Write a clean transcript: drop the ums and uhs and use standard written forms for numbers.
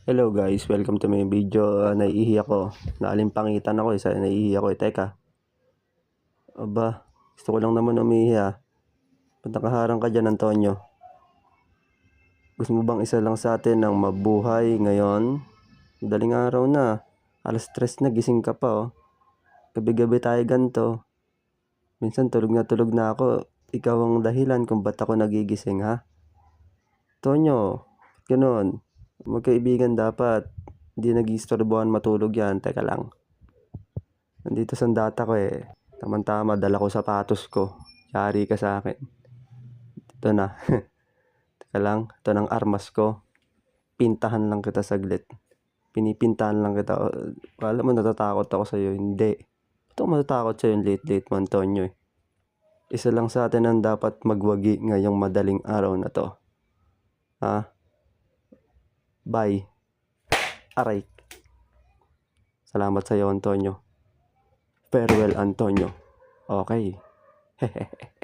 Hello guys, welcome to my video. Naiihi ako. Naalimpangitan ako isa. Naiihi ako Teka. Aba, gusto ko lang naman umihi Ba't nakaharang ka dyan, Antonio? Gusto mo bang isa lang sa atin ng mabuhay ngayon? Madaling araw na. Alas 3 na, gising ka pa Gabi-gabi tayo ganito. Minsan tulog na ako. Ikaw ang dahilan kung ba't ako nagigising Antonio, ganun. Magkaibigan dapat. Hindi nag-iistorbohan matulog yan. Teka lang. Nandito sa data ko Tama-tama, dala ko sapatos ko. Yari ka sa akin. Ito na. Teka lang. Ito ng armas ko. Pintahan lang kita saglit. Pinipintahan lang kita. Kala mo natatakot ako sa'yo. Hindi. Ito matatakot sa'yo yung late mo, Antonio Isa lang sa atin ang dapat magwagi ngayong madaling araw na to. Bye. Aray. Salamat sa'yo, Antonio. Farewell, Antonio. Okay. Hehehe.